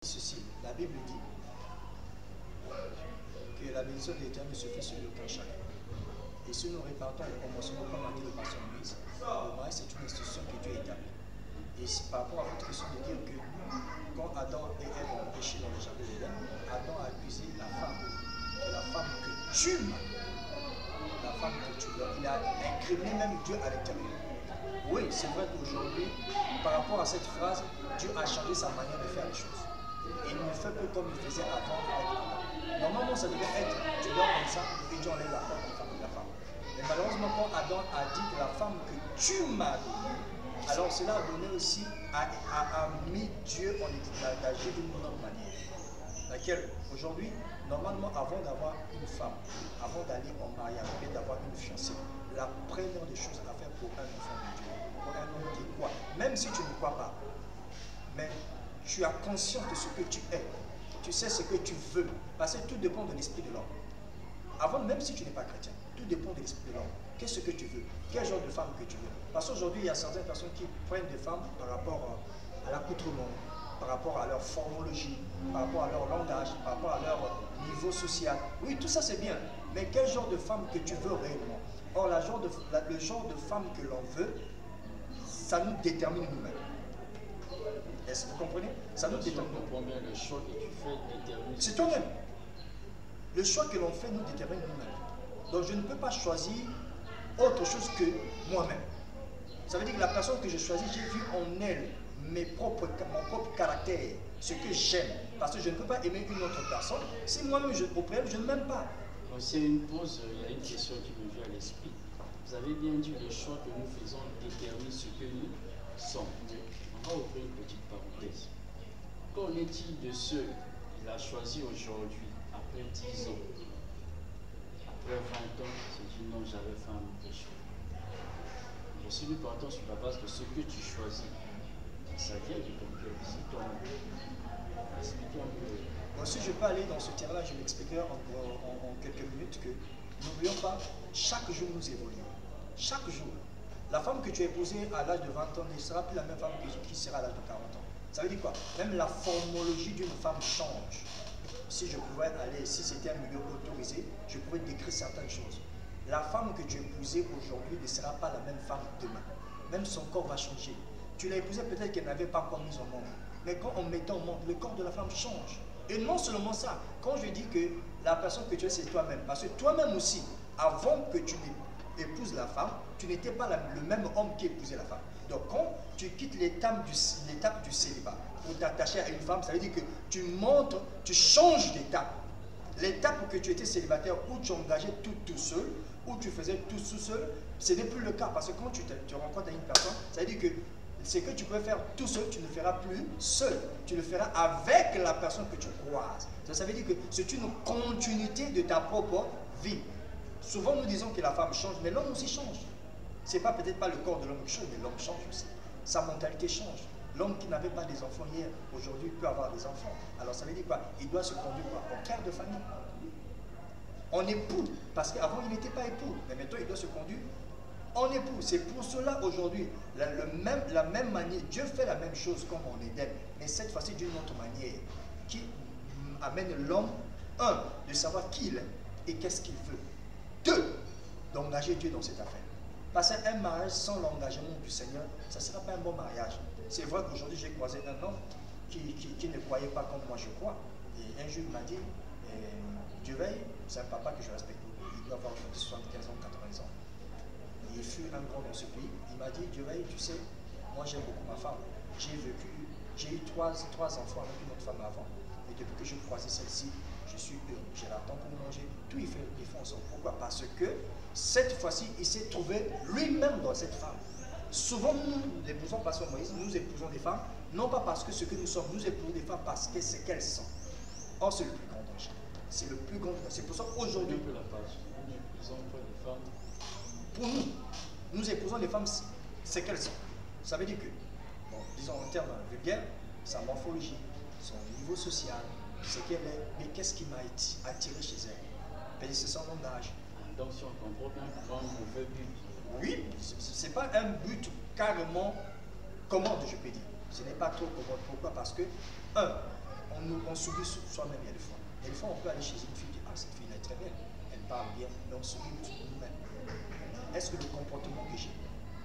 ceci, la Bible dit que la bénédiction de l'Éternel ne se fait sur aucun chacun. Et si nous répartons les conventions, comme a dit le pasteur Moïse, le mariage c'est une institution que Dieu établit. Et par rapport à votre question de dire que quand Adam et Ève ont péché dans le jardin d'Éden, Adam a accusé la femme, que la femme que tu m'as, la femme que tu m'as, il a incriminé même Dieu à l'intérieur. Oui, c'est vrai qu'aujourd'hui, par rapport à cette phrase, Dieu a changé sa manière de faire les choses. Et il ne fait plus comme il faisait avant avec Adam. Normalement, ça devait être, tu dors comme ça, et Dieu enlève la femme, la femme. Mais malheureusement, quand Adam a dit que la femme que tu m'as donnée, alors cela a donné aussi, a mis Dieu en état d'agir d'une autre manière. Laquelle, aujourd'hui, normalement, avant d'avoir une femme, avant d'aller en mariage, d'avoir une fiancée, la première des choses à faire pour un enfant de Dieu, pour un homme qui croit, même si tu ne crois pas, mais tu as conscience de ce que tu es, tu sais ce que tu veux, parce que tout dépend de l'esprit de l'homme. Avant, même si tu n'es pas chrétien, tout dépend de l'esprit de l'homme. Qu'est-ce que tu veux? Quel genre de femme que tu veux? Parce qu'aujourd'hui, il y a certaines personnes qui prennent des femmes par rapport à l'accoutrement, par rapport à leur formologie, par rapport à leur langage, par rapport à leur niveau social. Oui, tout ça c'est bien, mais quel genre de femme que tu veux réellement? Or, le genre de femme que l'on veut, ça nous détermine nous-mêmes. Est-ce que vous comprenez? Ça nous détermine. Le choix que tu fais détermine. C'est toi-même. Le choix que l'on fait nous détermine nous-mêmes. Donc je ne peux pas choisir autre chose que moi-même. Ça veut dire que la personne que je choisis, j'ai vu en elle mon propre caractère, ce que j'aime. Parce que je ne peux pas aimer une autre personne si moi-même, au préalable, je ne m'aime pas. C'est une pause, il y a une question qui me vient à l'esprit. Vous avez bien dit le choix que nous faisons détermine ce que nous sommes. On va ouvrir une petite parenthèse. Qu'en est-il de ceux qu'il a choisi aujourd'hui, après 10 ans, après 20 ans, c'est dit non, j'avais fait un mauvais choix. Mais si nous partons sur la base de ce que tu choisis, ça vient de ton cœur, c'est toi-même. Expliquez un peu. Bon, si je peux aller dans ce terrain-là, je l'expliquerai en quelques minutes que n'oublions pas, chaque jour nous évoluons. Chaque jour. La femme que tu as épousée à l'âge de 20 ans ne sera plus la même femme qui sera à l'âge de 40 ans. Ça veut dire quoi? Même la formologie d'une femme change. Si je pouvais aller, si c'était un milieu autorisé, je pouvais décrire certaines choses. La femme que tu as épousée aujourd'hui ne sera pas la même femme demain. Même son corps va changer. Tu l'as épousée peut-être qu'elle n'avait pas encore mis au monde. Mais quand on mettait au monde, le corps de la femme change. Et non seulement ça, quand je dis que la personne que tu es, c'est toi-même. Parce que toi-même aussi, avant que tu épouses la femme, tu n'étais pas le même homme qui épousait la femme. Donc quand tu quittes l'étape du célibat pour t'attacher à une femme, ça veut dire que tu montes, tu changes d'étape. L'étape où tu étais célibataire, où tu engageais tout seul, où tu faisais tout seul, ce n'est plus le cas. Parce que quand tu rencontres une personne, ça veut dire que ce que tu peux faire tout seul, tu ne le feras plus seul. Tu le feras avec la personne que tu croises. Ça veut dire que c'est une continuité de ta propre vie. Souvent, nous disons que la femme change, mais l'homme aussi change. Ce n'est pas peut-être pas le corps de l'homme qui change, mais l'homme change aussi. Sa mentalité change. L'homme qui n'avait pas des enfants hier, aujourd'hui, peut avoir des enfants. Alors, ça veut dire quoi? Il doit se conduire en père de famille. En époux, parce qu'avant, il n'était pas époux. Mais maintenant, il doit se conduire en époux. C'est pour cela, aujourd'hui, la même manière, Dieu fait la même chose comme en Éden, mais cette fois-ci d'une autre manière, qui amène l'homme, un, de savoir qui il est et qu'est-ce qu'il veut. Deux, d'engager Dieu dans cette affaire. Parce qu'un mariage sans l'engagement du Seigneur, ça ne sera pas un bon mariage. C'est vrai qu'aujourd'hui, j'ai croisé un homme qui ne croyait pas comme moi je crois. Et un jour, il m'a dit, Dieu veille, c'est un papa que je respecte beaucoup. Il doit avoir 75 ans, 80 ans. Il fut un grand dans ce pays. Il m'a dit, Dieu veille, tu sais, moi j'aime beaucoup ma femme. J'ai eu trois enfants avec une autre femme avant. Et depuis que je croisais celle-ci, je suis heureux. J'ai l'attends pour manger. Tout il fait ensemble. Pourquoi? Parce que cette fois-ci, il s'est trouvé lui-même dans cette femme. Souvent, nous épousons, Pasteur Moïse, nous épousons des femmes, non pas parce que ce que nous sommes, nous épousons des femmes parce que c'est qu'elles sont. Or, c'est le plus grand danger. C'est le plus grand danger. C'est pour ça qu'aujourd'hui, nous épousons les femmes. Pour nous, nous épousons les femmes, c'est qu'elles sont. Ça veut dire que, bon, disons en termes vulgaires, sa morphologie, son niveau social, ce qu'elle est, mais qu'est-ce qui m'a attiré chez elle? C'est son langage. Donc si on comprend bien, pour un mauvais but. Oui, ce n'est pas un but carrément commode, je peux dire. Ce n'est pas trop commode. Pourquoi? Parce que, un, on on s'oublie soi-même, il y a des fois. Et des fois, on peut aller chez une fille et dire, ah, cette fille est très belle, elle parle bien, mais on s'oublie nous-mêmes. Est-ce que le comportement que j'ai,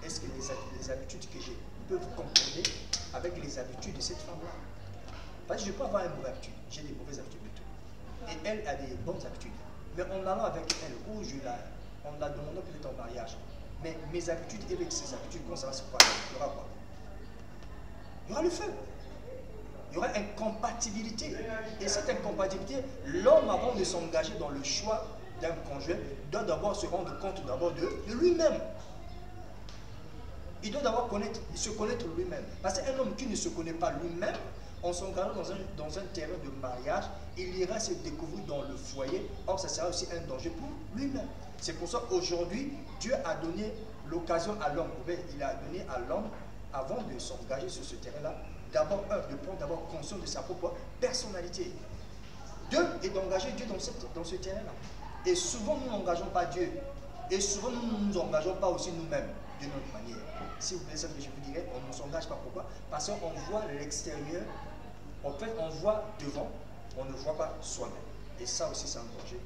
est-ce que les habitudes que j'ai peuvent concorder avec les habitudes de cette femme-là? Parce que je peux avoir une mauvaise habitude, j'ai des mauvaises habitudes plutôt. Et elle a des bonnes habitudes. Mais en allant avec elle, ou on l'a demandé peut-être en mariage, mais mes habitudes et avec ses habitudes, comment ça va se passer? Il y aura quoi? Il y aura le feu. Il y aura incompatibilité. Et cette incompatibilité, l'homme, avant de s'engager dans le choix d'un conjoint, doit d'abord se rendre compte d'abord de lui-même. Il doit d'abord se connaître lui-même. Parce qu'un homme qui ne se connaît pas lui-même, en s'engageant dans un terrain de mariage, il ira se découvrir dans le foyer. Or, ça sera aussi un danger pour lui-même. C'est pour ça qu'aujourd'hui, Dieu a donné l'occasion à l'homme, il a donné à l'homme, avant de s'engager sur ce terrain-là, d'abord, de prendre d'abord conscience de sa propre personnalité. Deux, et d'engager Dieu dans ce terrain-là. Et souvent, nous n'engageons pas Dieu. Et souvent, nous ne nous engageons pas aussi nous-mêmes, de notre manière. Si vous voulez ça, je vous dirais, on ne s'engage pas. Pourquoi? Parce qu'on voit l'extérieur, en fait, on voit devant, on ne voit pas soi-même. Et ça aussi, c'est un danger.